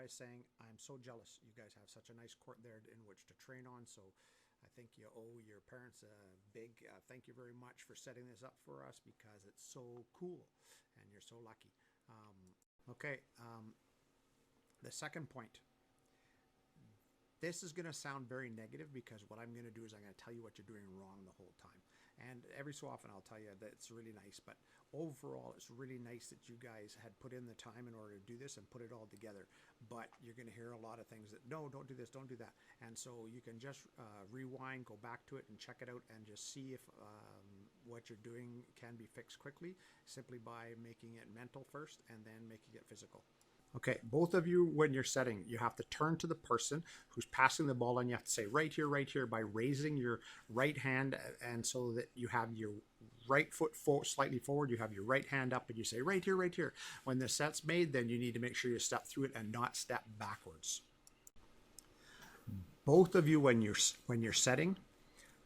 guys saying, I'm so jealous. You guys have such a nice court there in which to train on. So I think you owe your parents a big thank you very much for setting this up for us, because it's so cool and you're so lucky. The second point. This is going to sound very negative, because what I'm going to do is I'm going to tell you what you're doing wrong the whole time. And every so often I'll tell you that it's really nice, but overall it's really nice that you guys had put in the time in order to do this and put it all together. But you're going to hear a lot of things that, no, don't do this, don't do that. And so you can just rewind, go back to it and check it out, and just see if what you're doing can be fixed quickly, simply by making it mental first and then making it physical. Okay, both of you, when you're setting, you have to turn to the person who's passing the ball, and you have to say right here, by raising your right hand, and so that you have your right foot slightly forward, you have your right hand up, and you say right here. When the set's made, then you need to make sure you step through it and not step backwards. Both of you, when you're setting,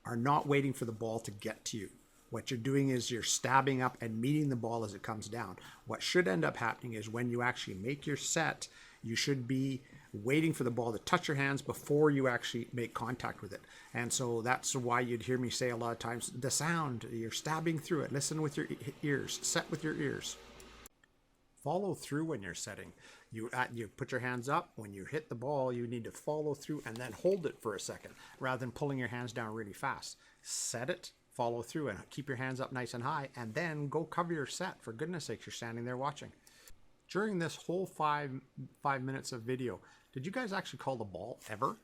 are not waiting for the ball to get to you. What you're doing is you're stabbing up and meeting the ball as it comes down. What should end up happening is when you actually make your set, you should be waiting for the ball to touch your hands before you actually make contact with it. And so that's why you'd hear me say a lot of times, the sound, you're stabbing through it. Listen with your ears, set with your ears. Follow through when you're setting. You put your hands up. When you hit the ball, you need to follow through and then hold it for a second, rather than pulling your hands down really fast. Set it, follow through, and keep your hands up nice and high, and then go cover your set. For goodness sakes, you're standing there watching. During this whole five minutes of video, did you guys actually call the ball ever?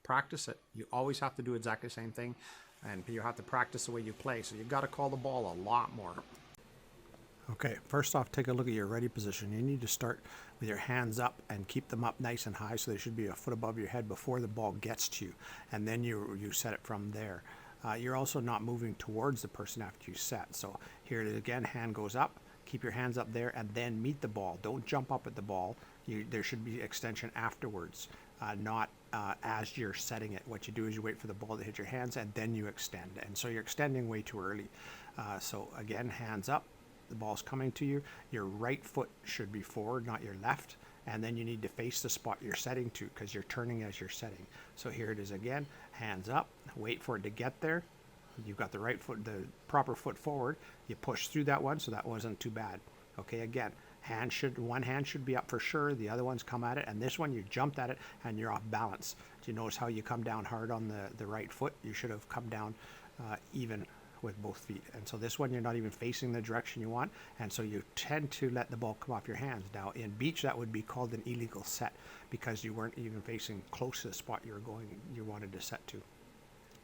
Practice it. You always have to do exactly the same thing, and you have to practice the way you play. So you've got to call the ball a lot more. Okay, first off, take a look at your ready position. You need to start with your hands up and keep them up nice and high, so they should be a foot above your head before the ball gets to you, and then you set it from there. You're also not moving towards the person after you set. So here it is again, hand goes up, keep your hands up there, and then meet the ball. Don't jump up at the ball. There should be extension afterwards, not as you're setting it. What you do is you wait for the ball to hit your hands, and then you extend. And so you're extending way too early. So again, hands up, the ball's coming to you. Your right foot should be forward, not your left. And then you need to face the spot you're setting to, because you're turning as you're setting. So here it is again, hands up, wait for it to get there. You've got the right foot, the proper foot forward. You push through that one, so that wasn't too bad. Okay, again, one hand should be up for sure, the other one's come at it, and this one you jumped at it and you're off balance. Do you notice how you come down hard on the right foot? You should have come down even with both feet. And so this one, you're not even facing the direction you want, and so you tend to let the ball come off your hands. Now in beach, that would be called an illegal set, because you weren't even facing close to the spot you wanted to set to.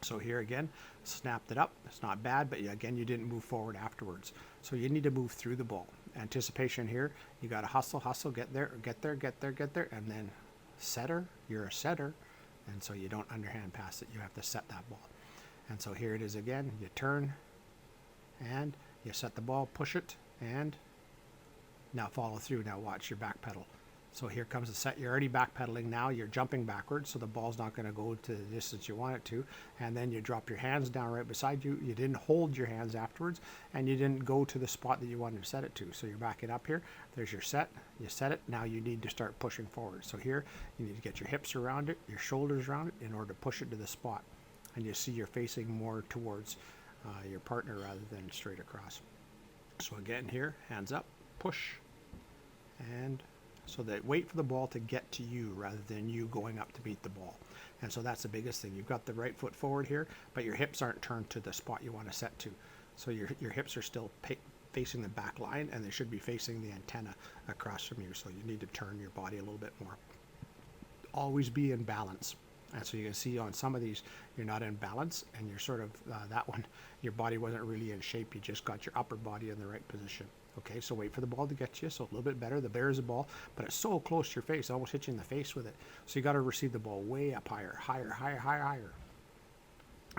So here again, snapped it up. It's not bad, but again, you didn't move forward afterwards. So you need to move through the ball. Anticipation here, you got to hustle, get there, and then setter, you're a setter, and so you don't underhand pass it. You have to set that ball. And so here it is again, you turn and you set the ball, push it, and now follow through. Now watch your back pedal. So here comes the set. You're already backpedaling now. You're jumping backwards, so the ball's not going to go to the distance you want it to. And then you drop your hands down right beside you. You didn't hold your hands afterwards, and you didn't go to the spot that you wanted to set it to. So you're backing up here. There's your set. You set it. Now you need to start pushing forward. So here, you need to get your hips around it, your shoulders around it, in order to push it to the spot. And you see you're facing more towards your partner rather than straight across. So again here, hands up, push, and so that wait for the ball to get to you rather than you going up to beat the ball. And so that's the biggest thing. You've got the right foot forward here, but your hips aren't turned to the spot you want to set to. So your hips are still facing the back line, and they should be facing the antenna across from you. So you need to turn your body a little bit more. Always be in balance. And so you can see on some of these, you're not in balance, and you're sort of, that one, your body wasn't really in shape. You just got your upper body in the right position. Okay, so wait for the ball to get you, so a little bit better. The bear is a ball, but it's so close to your face, it almost hits you in the face with it. So you got to receive the ball way up higher, higher.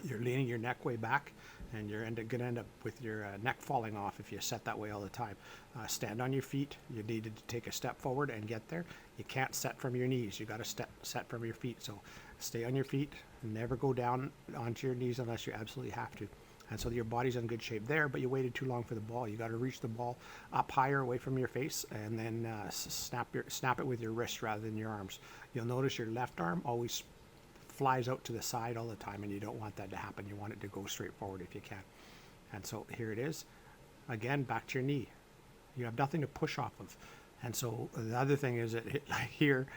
You're leaning your neck way back, and you're going to end up with your neck falling off if you set that way all the time. Stand on your feet. You needed to take a step forward and get there. You can't set from your knees. You got to set from your feet. So stay on your feet. Never go down onto your knees unless you absolutely have to. And so your body's in good shape there, but you waited too long for the ball. You got to reach the ball up higher away from your face, and then snap it with your wrist rather than your arms. You'll notice your left arm always flies out to the side all the time, and you don't want that to happen. You want it to go straight forward if you can. And so here it is. Again, back to your knee. You have nothing to push off of. And so the other thing is that like here,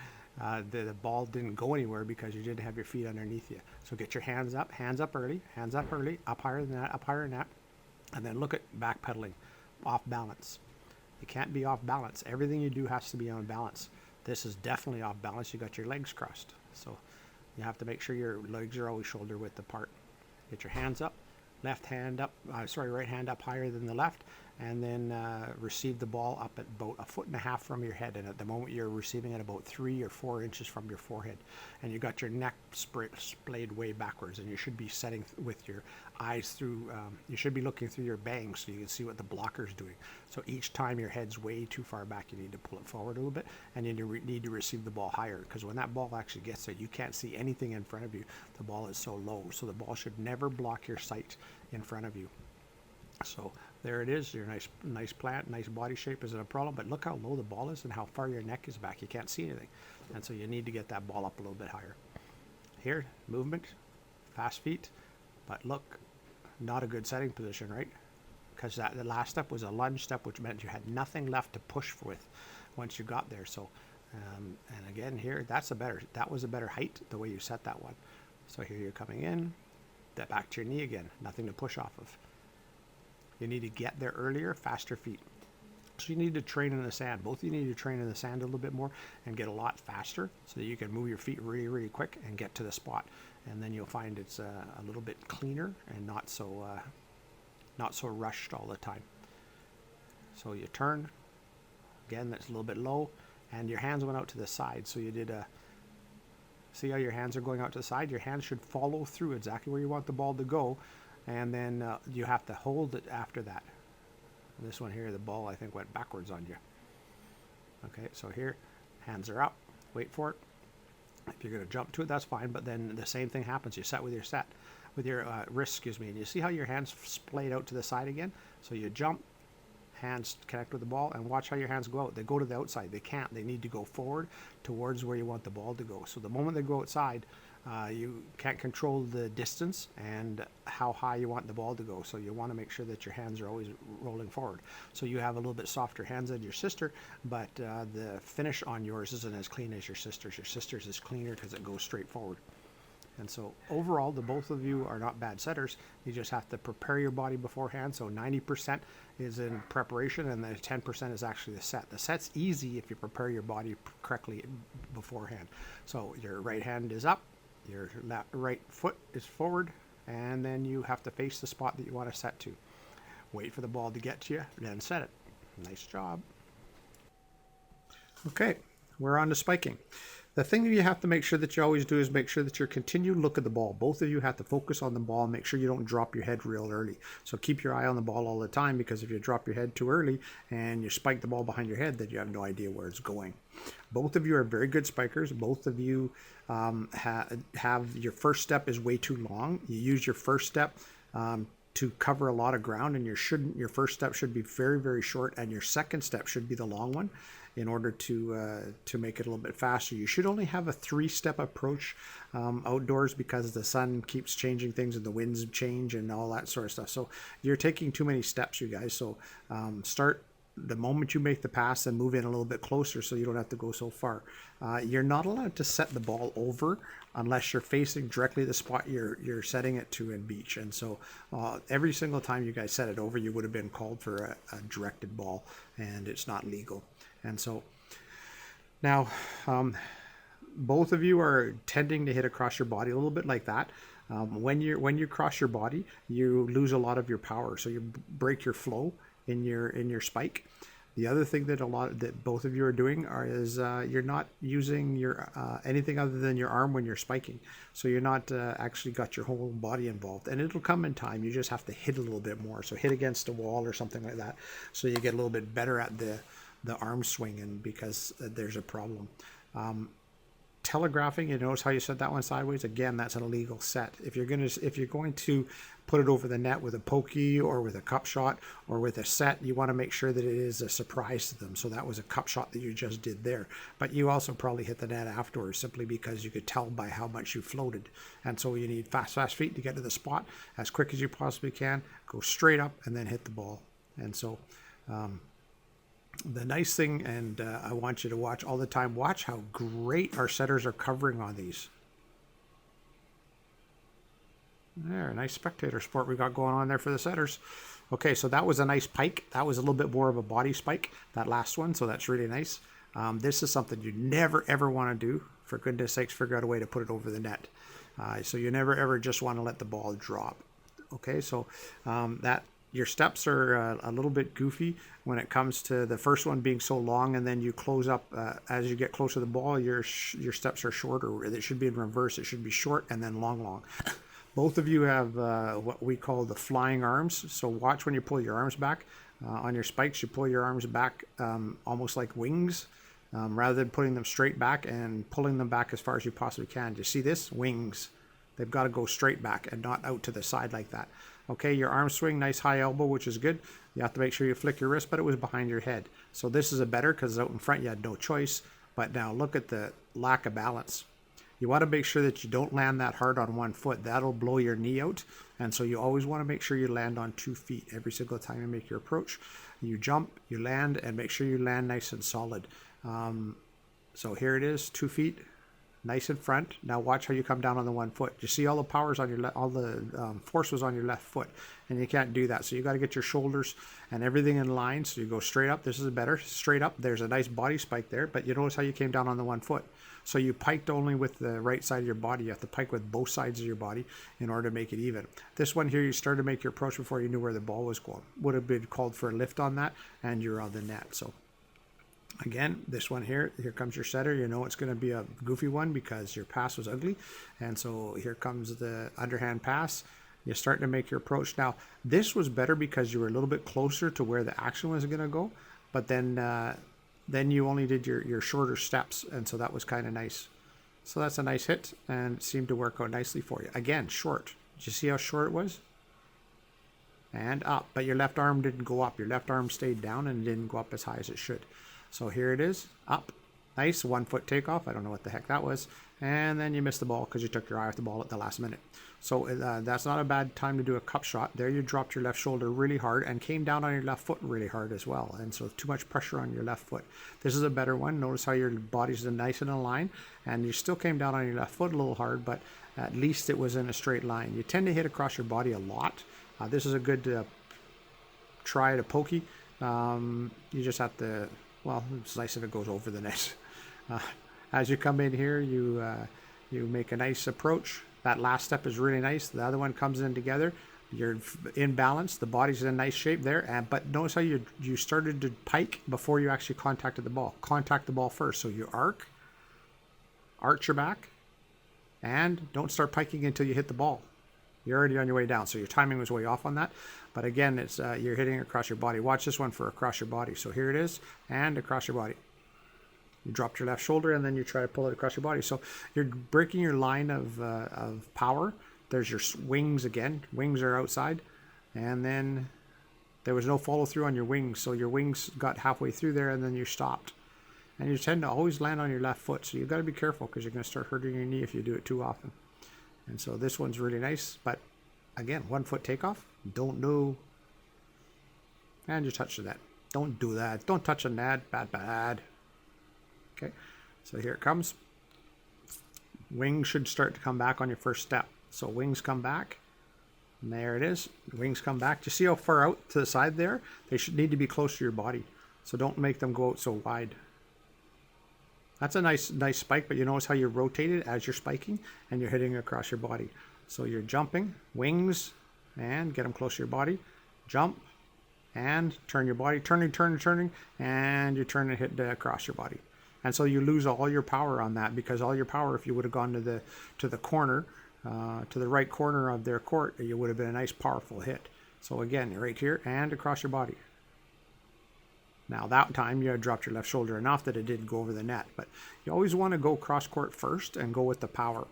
the ball didn't go anywhere because you didn't have your feet underneath you. So get your hands up early, up higher than that, up higher than that. And then look at backpedaling, off balance. You can't be off balance. Everything you do has to be on balance. This is definitely off balance. You got your legs crossed. So you have to make sure your legs are always shoulder width apart. Get your hands up, right hand up higher than the left, and then receive the ball up at about 1.5 feet from your head. And at the moment you're receiving it about 3 or 4 inches from your forehead. And you got your neck splayed way backwards, and you should be setting with your eyes through, you should be looking through your bangs so you can see what the blocker's doing. So each time your head's way too far back, you need to pull it forward a little bit, and you need to receive the ball higher, because when that ball actually gets there, you can't see anything in front of you. The ball is so low, so the ball should never block your sight in front of you. So there it is, your nice plant, nice body shape isn't a problem, but look how low the ball is and how far your neck is back. You can't see anything, and so you need to get that ball up a little bit higher. Here, movement, fast feet, but look, not a good setting position, right? Because the last step was a lunge step, which meant you had nothing left to push with once you got there. So, and again here, that was a better height the way you set that one. So here you're coming in, that back to your knee again, nothing to push off of. You need to get there earlier, faster feet. So you need to train in the sand. Both of you need to train in the sand a little bit more and get a lot faster so that you can move your feet really, really quick and get to the spot. And then you'll find it's a little bit cleaner and not so rushed all the time. So you turn, again, that's a little bit low, and your hands went out to the side. So you did see how your hands are going out to the side? Your hands should follow through exactly where you want the ball to go. And then you have to hold it after that. This one here, the ball, I think, went backwards on you. Okay, so here, hands are up, wait for it. If you're going to jump to it, that's fine, but then the same thing happens. You set with your wrist, and you see how your hands splayed out to the side again? So you jump, hands connect with the ball, and watch how your hands go out. They go to the outside. They can't. They need to go forward towards where you want the ball to go. So the moment they go outside, you can't control the distance and how high you want the ball to go. So you want to make sure that your hands are always rolling forward. So you have a little bit softer hands than your sister, but the finish on yours isn't as clean as your sister's. Your sister's is cleaner because it goes straight forward. And so overall, the both of you are not bad setters. You just have to prepare your body beforehand. So 90% is in preparation, and the 10% is actually the set. The set's easy if you prepare your body correctly beforehand. So your right hand is up, your right foot is forward, and then you have to face the spot that you want to set to. Wait for the ball to get to you, then set it. Nice job. Okay, we're on to spiking. The thing that you have to make sure that you always do is make sure that you continue to look at the ball. Both of you have to focus on the ball and make sure you don't drop your head real early. So keep your eye on the ball all the time, because if you drop your head too early and you spike the ball behind your head, then you have no idea where it's going. Both of you are very good spikers. Both of you have your first step is way too long. You use your first step to cover a lot of ground, and your first step should be very, very short, and your second step should be the long one in order to make it a little bit faster. You should only have a 3-step approach outdoors, because the sun keeps changing things and the winds change and all that sort of stuff. So you're taking too many steps, you guys. So start the moment you make the pass and move in a little bit closer so you don't have to go so far. You're not allowed to set the ball over unless you're facing directly the spot you're setting it to in beach. And so every single time you guys set it over, you would have been called for a directed ball, and it's not legal. And so now both of you are tending to hit across your body a little bit like that. When you cross your body, you lose a lot of your power, so you break your flow in your spike. The other thing that both of you are doing is you're not using your anything other than your arm when you're spiking. So you're not actually got your whole body involved, and it'll come in time. You just have to hit a little bit more. So hit against a wall or something like that, so you get a little bit better at the arm swinging, because there's a problem. telegraphing, you notice how you set that one sideways? Again, that's an illegal set. If you're going to put it over the net with a pokey or with a cup shot or with a set, you want to make sure that it is a surprise to them. So that was a cup shot that you just did there. But you also probably hit the net afterwards simply because you could tell by how much you floated. And so you need fast feet to get to the spot as quick as you possibly can, go straight up and then hit the ball. And so the nice thing, and I want you to watch all the time, watch how great our setters are covering on these. There, a nice spectator sport we got going on there for the setters. Okay, so that was a nice pike. That was a little bit more of a body spike, that last one, so that's really nice. This is something you never, ever want to do. For goodness sakes, figure out a way to put it over the net. So you never, ever just want to let the ball drop. Okay, so your steps are a little bit goofy when it comes to the first one being so long, and then you close up as you get closer to the ball, your steps are shorter. It should be in reverse. It should be short and then long. Both of you have what we call the flying arms. So watch when you pull your arms back. On your spikes, you pull your arms back almost like wings, rather than putting them straight back and pulling them back as far as you possibly can. Do you see this? Wings. They've got to go straight back and not out to the side like that. Okay, your arm swing, nice high elbow, which is good. You have to make sure you flick your wrist, but it was behind your head. So this is a better because out in front you had no choice. But now look at the lack of balance. You want to make sure that you don't land that hard on one foot. That'll blow your knee out. And so you always want to make sure you land on 2 feet every single time you make your approach. You jump, you land, and make sure you land nice and solid. So here it is, 2 feet, nice in front. Now watch how you come down on the 1 foot. You see all the powers on your all the force was on your left foot, and you can't do that. So you got to get your shoulders and everything in line. So you go straight up. This is better. Straight up. There's a nice body spike there, but you notice how you came down on the 1 foot. So you piked only with the right side of your body. You have to pike with both sides of your body in order to make it even. This one here, you started to make your approach before you knew where the ball was going. Would have been called for a lift on that, and you're on the net. So again, this one here comes your setter. You know it's going to be a goofy one because your pass was ugly. And so here comes the underhand pass. You're starting to make your approach. Now, this was better because you were a little bit closer to where the action was going to go. But then you only did your shorter steps. And so that was kind of nice. So that's a nice hit and it seemed to work out nicely for you. Again, short. Did you see how short it was? And up. But your left arm didn't go up. Your left arm stayed down and didn't go up as high as it should. So here it is, up, nice 1 foot takeoff. I don't know what the heck that was. And then you missed the ball because you took your eye off the ball at the last minute. So that's not a bad time to do a cup shot. There you dropped your left shoulder really hard and came down on your left foot really hard as well. And so too much pressure on your left foot. This is a better one. Notice how your body's nice and in line. And you still came down on your left foot a little hard, but at least it was in a straight line. You tend to hit across your body a lot. This is a good try at a pokey. You just have to... Well, it's nice if it goes over the net. As you come in here, you make a nice approach. That last step is really nice. The other one comes in together. You're in balance. The body's in nice shape there. But notice how you started to pike before you actually contacted the ball. Contact the ball first. So you arch your back, and don't start piking until you hit the ball. You're already on your way down. So your timing was way off on that. But again, it's you're hitting across your body. Watch this one for across your body. So here it is, and across your body. You dropped your left shoulder, and then you try to pull it across your body. So you're breaking your line of power. There's your wings again. Wings are outside. And then there was no follow through on your wings. So your wings got halfway through there, and then you stopped. And you tend to always land on your left foot. So you've got to be careful because you're going to start hurting your knee if you do it too often. And so this one's really nice, but again, 1 foot takeoff. Don't know. And you touch the net. Don't do that. Don't touch a net. Bad. Okay, so here it comes. Wings should start to come back on your first step. So wings come back. And there it is. Wings come back. Do you see how far out to the side there? They should need to be close to your body. So don't make them go out so wide. That's a nice spike, but you notice how you rotate it as you're spiking and you're hitting across your body. So you're jumping, wings, and get them close to your body. Jump, and turn your body, turning, and you turn and hit across your body. And so you lose all your power on that because all your power, if you would have gone to the corner, to the right corner of their court, it would have been a nice powerful hit. So again, right here and across your body. Now that time you had dropped your left shoulder enough that it didn't go over the net, but you always want to go cross court first and go with the power.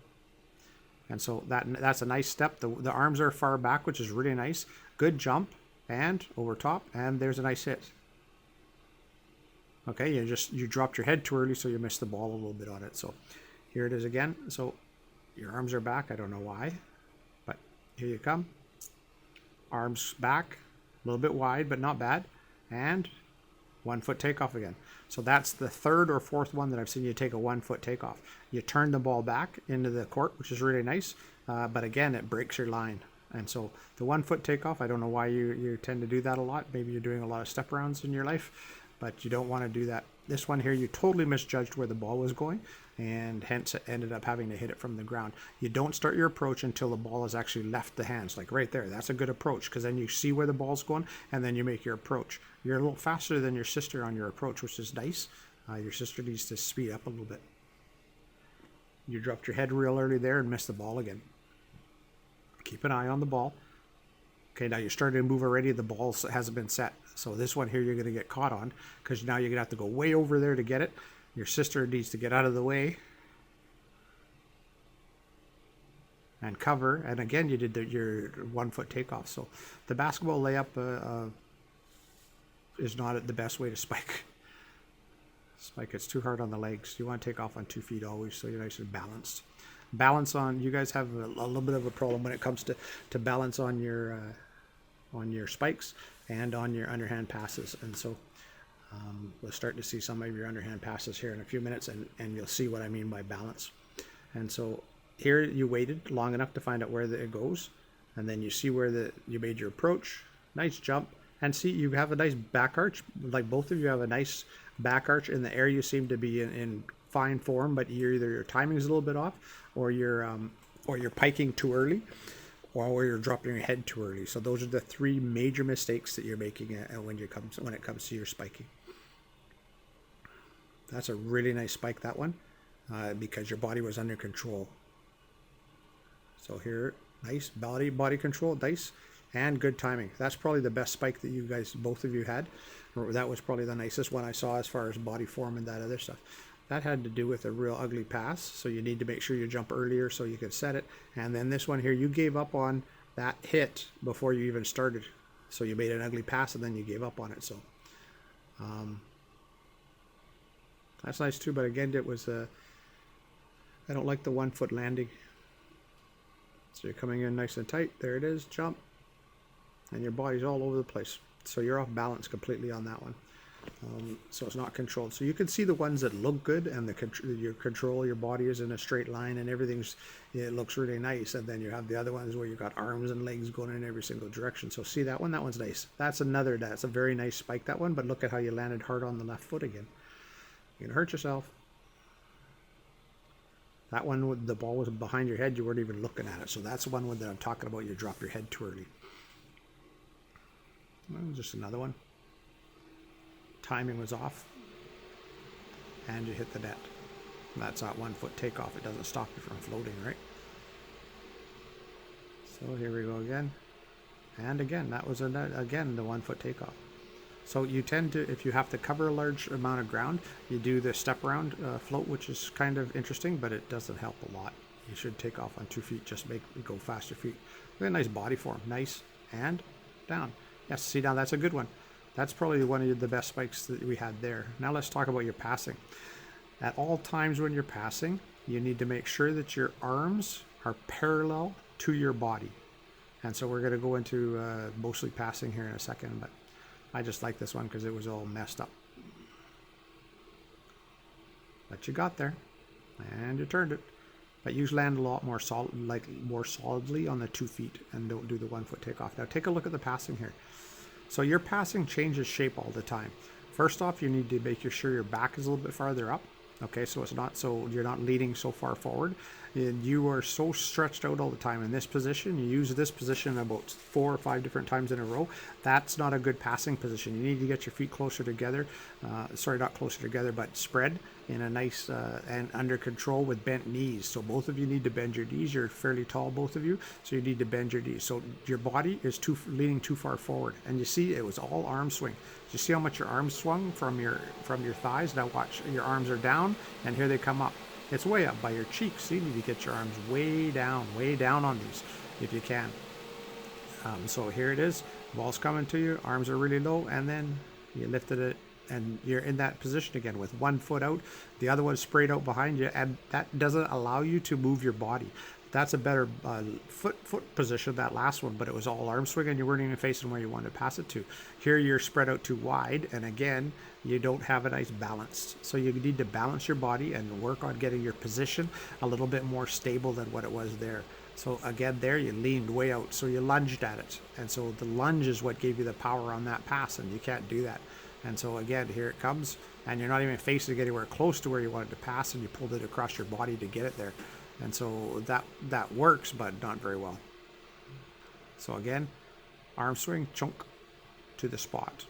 And so that's a nice step. The arms are far back, which is really nice. Good jump and over top, and there's a nice hit. Okay, you dropped your head too early, so you missed the ball a little bit on it. So here it is again. So your arms are back. I don't know why, but here you come. Arms back, a little bit wide, but not bad. And 1 foot takeoff again. So that's the third or fourth one that I've seen you take a 1 foot takeoff. You turn the ball back into the court, which is really nice. But again, it breaks your line. And so the 1 foot takeoff, I don't know why you tend to do that a lot. Maybe you're doing a lot of step rounds in your life, but you don't want to do that. This one here, you totally misjudged where the ball was going, and hence it ended up having to hit it from the ground. You don't start your approach until the ball has actually left the hands, like right there. That's a good approach, because then you see where the ball's going, and then you make your approach. You're a little faster than your sister on your approach, which is nice. Your sister needs to speed up a little bit. You dropped your head real early there and missed the ball again. Keep an eye on the ball. Okay, now you're starting to move already. The ball hasn't been set. So this one here you're going to get caught on, because now you're going to have to go way over there to get it. Your sister needs to get out of the way and cover. And again, you did your 1 foot takeoff. So the basketball layup is not the best way to spike. Spike, it's too hard on the legs. You want to take off on 2 feet always, so you're nice and balanced. Balance on, you guys have a little bit of a problem when it comes to balance on your spikes and on your underhand passes. And so we'll start to see some of your underhand passes here in a few minutes, and you'll see what I mean by balance. And so here you waited long enough to find out where it goes, and then you see where you made your approach. Nice jump. And see, you have a nice back arch. Like both of you have a nice back arch. In the air you seem to be in fine form, but either your timing is a little bit off, or you're piking too early, or you're dropping your head too early. So those are the 3 major mistakes that you're making when it comes to your spiking. That's a really nice spike, that one, because your body was under control. So here, nice body control, nice, and good timing. That's probably the best spike that you guys, both of you had. Or that was probably the nicest one I saw as far as body form and that other stuff. That had to do with a real ugly pass, so you need to make sure you jump earlier so you can set it. And then this one here, you gave up on that hit before you even started. So you made an ugly pass and then you gave up on it. So that's nice too, but again, it was I don't like the 1 foot landing. So you're coming in nice and tight. There it is, jump. And your body's all over the place. So you're off balance completely on that one. So it's not controlled. So you can see the ones that look good, and your body is in a straight line and it looks really nice. And then you have the other ones where you've got arms and legs going in every single direction. So see that one? That one's nice. That's a very nice spike, that one, but look at how you landed hard on the left foot again. You're gonna hurt yourself. That one, the ball was behind your head, you weren't even looking at it. So that's the one that I'm talking about. You drop your head too early. Well, just another one. Timing was off, and you hit the net. That's that 1 foot takeoff. It doesn't stop you from floating, right? So here we go again, and again, that was again the 1 foot takeoff. So you tend to, if you have to cover a large amount of ground, you do the step around float, which is kind of interesting, but it doesn't help a lot. You should take off on 2 feet, just make it go faster feet. Look at a nice body form, nice, and down. Yes, see now that's a good one. That's probably one of the best spikes that we had there. Now let's talk about your passing. At all times when you're passing, you need to make sure that your arms are parallel to your body. And so we're going to go into mostly passing here in a second, but I just like this one because it was all messed up. But you got there, and you turned it. But you land a lot more more solidly on the 2 feet, and don't do the 1 foot takeoff. Now take a look at the passing here. So your passing changes shape all the time. First off, you need to make sure your back is a little bit farther up. Okay, so you're not leaning so far forward. And you are so stretched out all the time in this position. You use this position about 4 or 5 different times in a row. That's not a good passing position. You need to get your feet closer together. Sorry, not closer together, but spread, in a nice and under control with bent knees. So both of you need to bend your knees. You're fairly tall, both of you, so you need to bend your knees. So your body is leaning too far forward. And you see, it was all arm swing. You see how much your arms swung from your thighs? Now watch, your arms are down, and here they come up. It's way up by your cheeks. So you need to get your arms way down on these if you can. So here it is. Ball's coming to you. Arms are really low, and then you lifted it, and you're in that position again with one foot out, the other one sprayed out behind you, and that doesn't allow you to move your body. That's a better foot position, that last one, but it was all arm swing, and you weren't even facing where you wanted to pass it to. Here you're spread out too wide, and again, you don't have a nice balance. So you need to balance your body and work on getting your position a little bit more stable than what it was there. So again, there you leaned way out, so you lunged at it, and so the lunge is what gave you the power on that pass, and you can't do that. And so again, here it comes, and you're not even facing anywhere close to where you wanted to pass, and you pulled it across your body to get it there. And so that works, but not very well. So again, arm swing, chunk to the spot.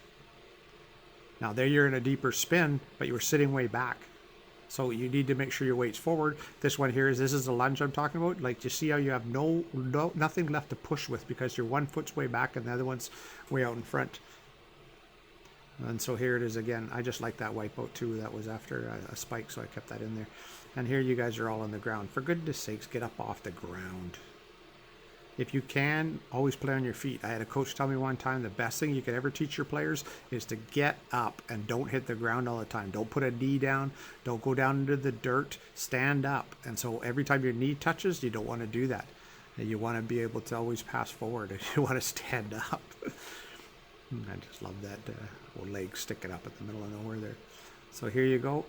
Now there you're in a deeper spin, but you were sitting way back. So you need to make sure your weight's forward. This one here this is the lunge I'm talking about. Like, you see how you have nothing left to push with because your one foot's way back and the other one's way out in front. And so here it is again. I just like that wipeout too. That was after a spike, so I kept that in there. And here you guys are all on the ground. For goodness sakes, get up off the ground. If you can, always play on your feet. I had a coach tell me one time the best thing you could ever teach your players is to get up and don't hit the ground all the time. Don't put a knee down. Don't go down into the dirt. Stand up. And so every time your knee touches, you don't want to do that. And you want to be able to always pass forward, and you want to stand up. I just love that leg sticking up at the middle of nowhere there. So here you go.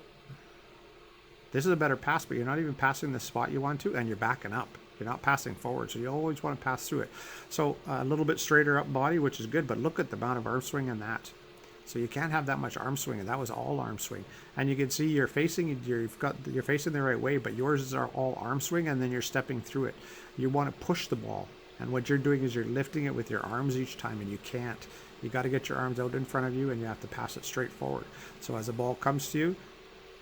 This is a better pass, but you're not even passing the spot you want to, and you're backing up. You're not passing forward, so you always want to pass through it. So a little bit straighter up body, which is good, but look at the amount of arm swing in that. So you can't have that much arm swing, and that was all arm swing. And you can see you're facing the right way, but yours are all arm swing, and then you're stepping through it. You want to push the ball, and what you're doing is you're lifting it with your arms each time, and you can't. You got to get your arms out in front of you, and you have to pass it straight forward. So as the ball comes to you,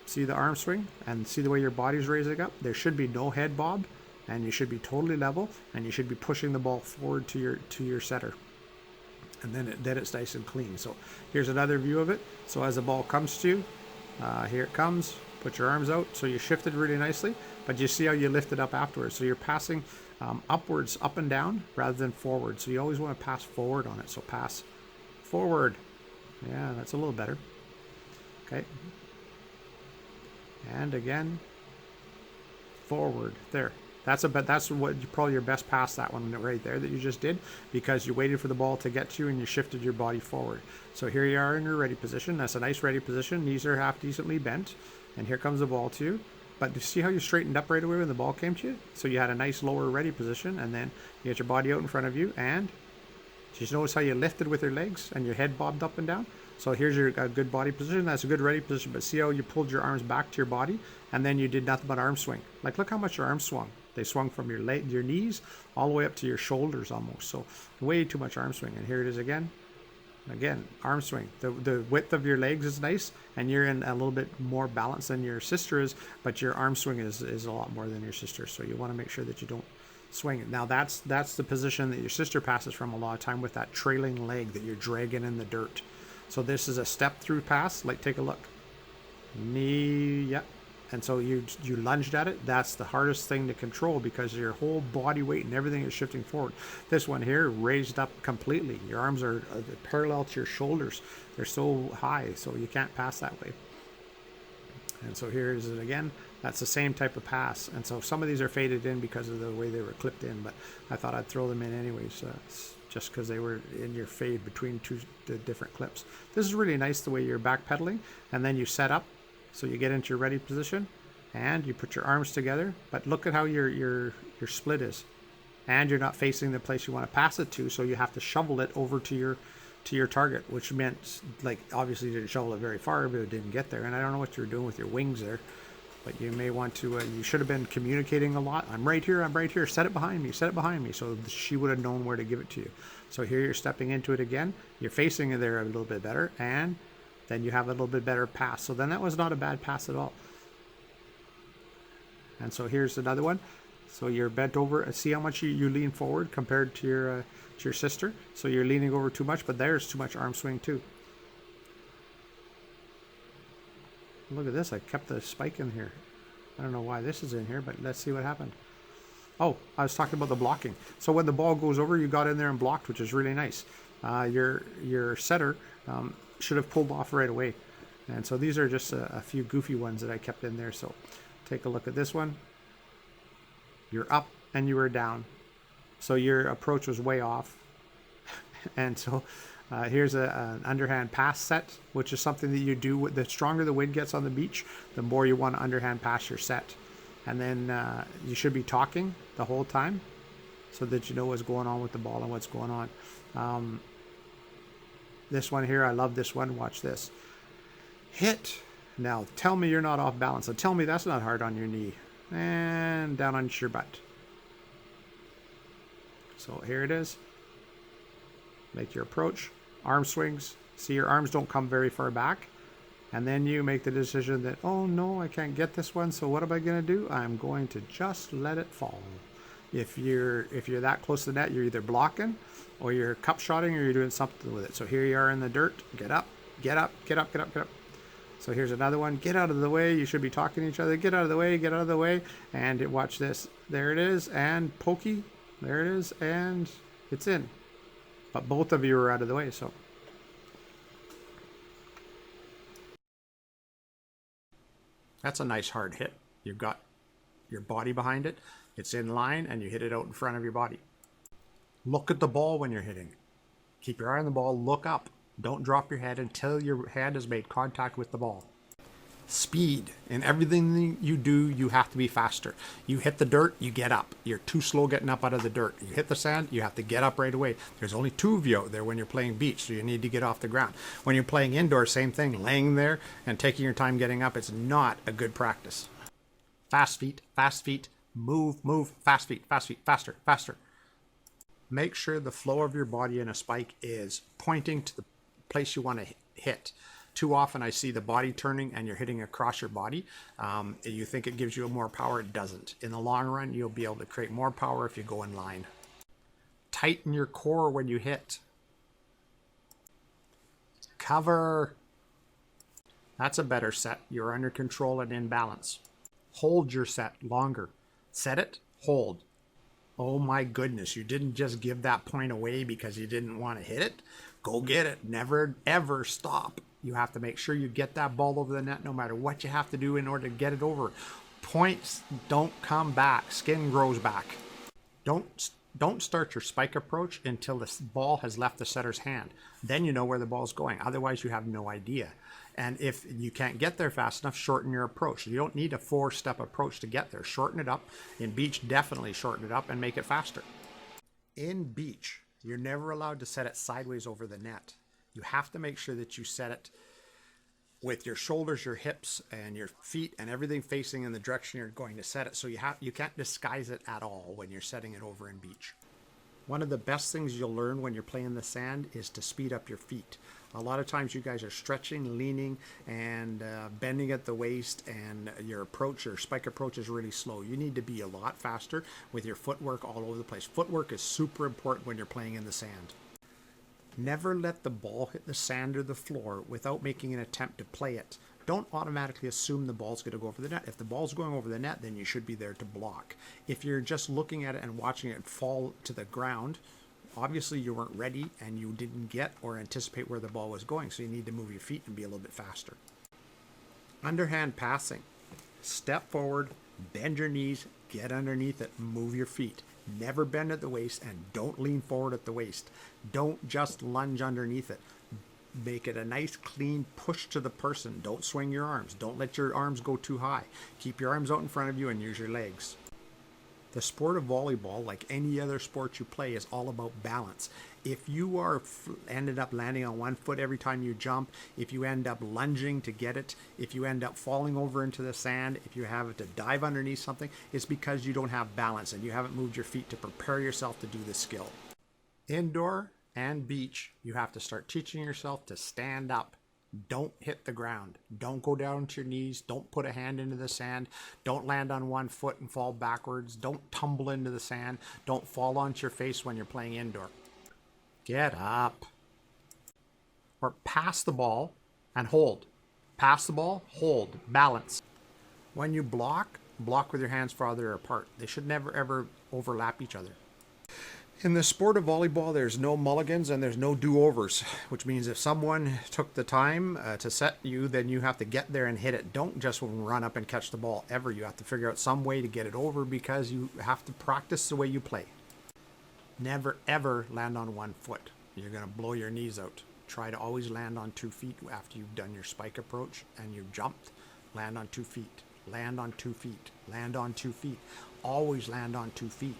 see the arm swing, and see the way your body's raising up. There should be no head bob, and you should be totally level, and you should be pushing the ball forward to your setter, and then it's nice and clean. So here's another view of it. So as the ball comes to you, here it comes. Put your arms out. So you shifted really nicely, but you see how you lifted up afterwards. So you're passing upwards, up and down, rather than forward. So you always want to pass forward on it. So pass forward. Yeah, that's a little better. Okay. And again, forward. There. That's probably your best pass, that one right there that you just did, because you waited for the ball to get to you and you shifted your body forward. So here you are in your ready position. That's a nice ready position. Knees are half decently bent, and here comes the ball to you. But you see how you straightened up right away when the ball came to you? So you had a nice lower ready position, and then you get your body out in front of you, and just notice how you lifted with your legs and your head bobbed up and down. So here's your good body position. That's a good ready position. But see how you pulled your arms back to your body, and then you did nothing but arm swing. Like, look how much your arms swung. They swung from your knees all the way up to your shoulders almost. So way too much arm swing. And here it is again. Again, arm swing. The width of your legs is nice, and you're in a little bit more balance than your sister is, but your arm swing is a lot more than your sister. So you want to make sure that you don't swing it. Now that's the position that your sister passes from a lot of time, with that trailing leg that you're dragging in the dirt. So this is a step through pass. Like, take a look. Knee, yep. And so you lunged at it. That's the hardest thing to control, because your whole body weight and everything is shifting forward. This one here raised up completely. Your arms are parallel to your shoulders. They're so high, so you can't pass that way. And so here is it again. That's the same type of pass. And so some of these are faded in because of the way they were clipped in, but I thought I'd throw them in anyways, just because they were in your fade between the different clips. This is really nice the way you're backpedaling, and then you set up. So you get into your ready position, and you put your arms together. But look at how your split is, and you're not facing the place you want to pass it to. So you have to shovel it over to your target, which meant, like, obviously you didn't shovel it very far, but it didn't get there. And I don't know what you were doing with your wings there, but you may want to. You should have been communicating a lot. I'm right here. I'm right here. Set it behind me. Set it behind me. So she would have known where to give it to you. So here you're stepping into it again. You're facing it there a little bit better, and then you have a little bit better pass. So then that was not a bad pass at all. And so here's another one. So you're bent over. See how much you lean forward compared to your sister. So you're leaning over too much, but there's too much arm swing too. Look at this. I kept the spike in here. I don't know why this is in here, but let's see what happened. Oh, I was talking about the blocking. So when the ball goes over, you got in there and blocked, which is really nice. Your setter should have pulled off right away. And so these are just a few goofy ones that I kept in there. So take a look at this one. You're up and you were down. So your approach was way off. And so here's an underhand pass set, which is something that you do. The stronger the wind gets on the beach, the more you want to underhand pass your set. And then you should be talking the whole time so that you know what's going on with the ball and what's going on. This one here, I love this one. Watch this. Hit. Now tell me you're not off balance. So tell me that's not hard on your knee. And down on your butt. So here it is. Make your approach. Arm swings. See, your arms don't come very far back. And then you make the decision that, oh no, I can't get this one. So what am I going to do? I'm going to just let it fall. If you're that close to the net, you're either blocking or you're cup shotting or you're doing something with it. So here you are in the dirt. Get up, get up, get up, get up, get up. So here's another one. Get out of the way. You should be talking to each other. Get out of the way, get out of the way. And watch this. There it is. And pokey. There it is. And it's in. But both of you are out of the way. So that's a nice hard hit. You've got your body behind it. It's in line and you hit it out in front of your body. Look at the ball when you're hitting. Keep your eye on the ball. Look up. Don't drop your head until your hand has made contact with the ball. Speed. In everything you do, you have to be faster. You hit the dirt, you get up. You're too slow getting up out of the dirt. You hit the sand, you have to get up right away. There's only two of you out there when you're playing beach, so you need to get off the ground. When you're playing indoor, same thing. Laying there and taking your time getting up, it's not a good practice. Fast feet, move, move, fast feet, faster, faster. Make sure the flow of your body in a spike is pointing to the place you want to hit. Too often I see the body turning and you're hitting across your body. You think it gives you more power. It doesn't. In the long run, you'll be able to create more power if you go in line. Tighten your core when you hit. Cover. That's a better set. You're under control and in balance. Hold your set longer. Set it, hold. Oh my goodness, you didn't just give that point away because you didn't want to hit it. Go get it. Never, ever stop. You have to make sure you get that ball over the net no matter what you have to do in order to get it over. Points don't come back. Skin grows back. Don't start your spike approach until the ball has left the setter's hand. Then you know where the ball's going. Otherwise, you have no idea. And if you can't get there fast enough, shorten your approach. You don't need a 4-step approach to get there. Shorten it up. In beach, definitely shorten it up and make it faster. In beach, you're never allowed to set it sideways over the net. You have to make sure that you set it with your shoulders, your hips, and your feet, and everything facing in the direction you're going to set it. So you can't disguise it at all when you're setting it over in beach. One of the best things you'll learn when you're playing the sand is to speed up your feet. A lot of times you guys are stretching, leaning, and bending at the waist, and your spike approach is really slow. You need to be a lot faster with your footwork all over the place. Footwork is super important when you're playing in the sand. Never let the ball hit the sand or the floor without making an attempt to play it. Don't automatically assume the ball's going to go over the net. If the ball's going over the net, then you should be there to block. If you're just looking at it and watching it fall to the ground, obviously you weren't ready and you didn't get or anticipate where the ball was going, so you need to move your feet and be a little bit faster. Underhand passing. Step forward, bend your knees, get underneath it, move your feet. Never bend at the waist and don't lean forward at the waist. Don't just lunge underneath it. Make it a nice clean push to the person. Don't swing your arms. Don't let your arms go too high. Keep your arms out in front of you and use your legs. The sport of volleyball, like any other sport you play, is all about balance. If you are ended up landing on one foot every time you jump, if you end up lunging to get it, if you end up falling over into the sand, if you have to dive underneath something, it's because you don't have balance and you haven't moved your feet to prepare yourself to do the skill. Indoor and beach, you have to start teaching yourself to stand up, Don't hit the ground. Don't go down to your knees. Don't put a hand into the sand. Don't land on one foot and fall backwards. Don't tumble into the sand. Don't fall onto your face when you're playing indoor. Get up. Or pass the ball and hold. Pass the ball, hold, balance. When you block, block with your hands farther apart. They should never ever overlap each other. In the sport of volleyball, there's no mulligans and there's no do-overs, which means if someone took the time to set you, then you have to get there and hit it. Don't just run up and catch the ball ever. You have to figure out some way to get it over because you have to practice the way you play. Never ever land on one foot. You're going to blow your knees out. Try to always land on 2 feet after you've done your spike approach and you've jumped. Land on 2 feet. Land on 2 feet. Land on 2 feet. Always land on 2 feet.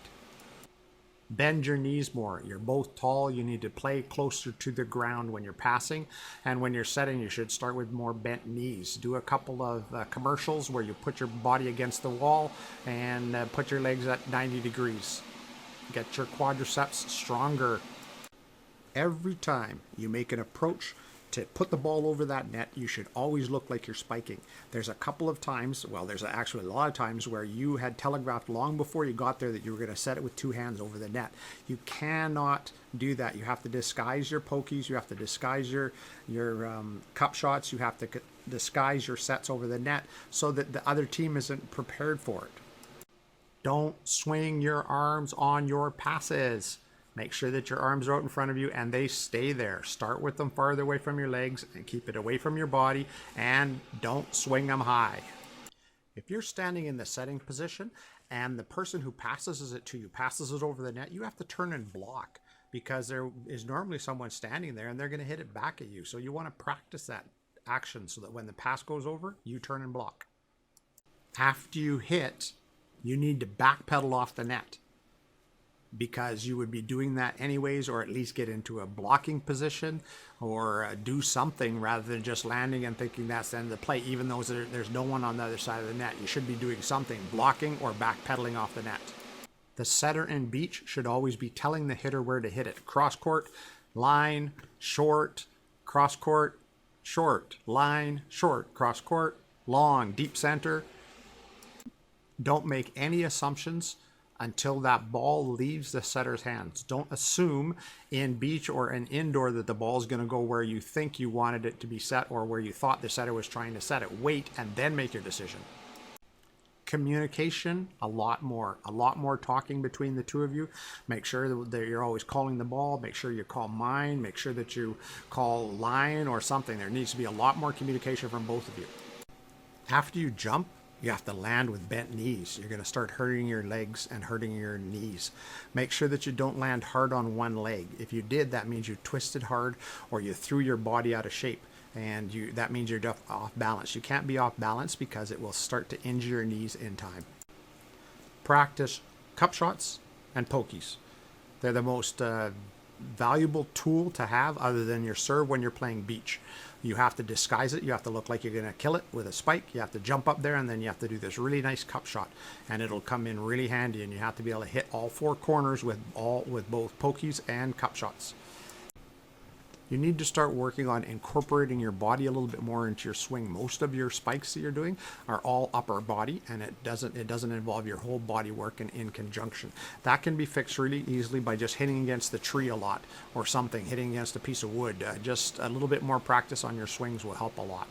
Bend your knees more. You're both tall. You need to play closer to the ground when you're passing. And when you're setting, you should start with more bent knees. Do a couple of commercials where you put your body against the wall and put your legs at 90 degrees. Get your quadriceps stronger. Every time you make an approach to put the ball over that net, you should always look like you're spiking. There's a couple of times, well, there's actually a lot of times where you had telegraphed long before you got there that you were going to set it with 2 hands over the net. You cannot do that. You have to disguise your pokies. You have to disguise your cup shots. You have to disguise your sets over the net so that the other team isn't prepared for it. Don't swing your arms on your passes. Make sure that your arms are out in front of you and they stay there. Start with them farther away from your legs and keep it away from your body, and don't swing them high. If you're standing in the setting position and the person who passes it to you passes it over the net, you have to turn and block because there is normally someone standing there and they're going to hit it back at you. So you want to practice that action so that when the pass goes over, you turn and block. After you hit, you need to backpedal off the net, because you would be doing that anyways, or at least get into a blocking position or do something rather than just landing and thinking that's the end of the play, even though there's no one on the other side of the net. You should be doing something, blocking or backpedaling off the net. The setter in beach should always be telling the hitter where to hit it. Cross court, line, short, cross court, short, line, short, cross court, long, deep center. Don't make any assumptions until that ball leaves the setter's hands. Don't assume in beach or in indoor that the ball is going to go where you think you wanted it to be set or where you thought the setter was trying to set it. Wait and then make your decision. Communication, a lot more talking between the two of you. Make sure that you're always calling the ball. Make sure you call mine. Make sure that you call line or something. There needs to be a lot more communication from both of you. After you jump, you have to land with bent knees. You're going to start hurting your legs and hurting your knees. Make sure that you don't land hard on one leg. If you did, that means you twisted hard or you threw your body out of shape. And that means you're off balance. You can't be off balance because it will start to injure your knees in time. Practice cup shots and pokies. They're the most valuable tool to have other than your serve when you're playing beach. You have to disguise it. You have to look like you're going to kill it with a spike. You have to jump up there and then you have to do this really nice cup shot and it'll come in really handy, and you have to be able to hit all 4 corners with both pokies and cup shots. You need to start working on incorporating your body a little bit more into your swing. Most of your spikes that you're doing are all upper body, and it doesn't involve your whole body work in conjunction. That can be fixed really easily by just hitting against the tree a lot or something, hitting against a piece of wood. Just a little bit more practice on your swings will help a lot.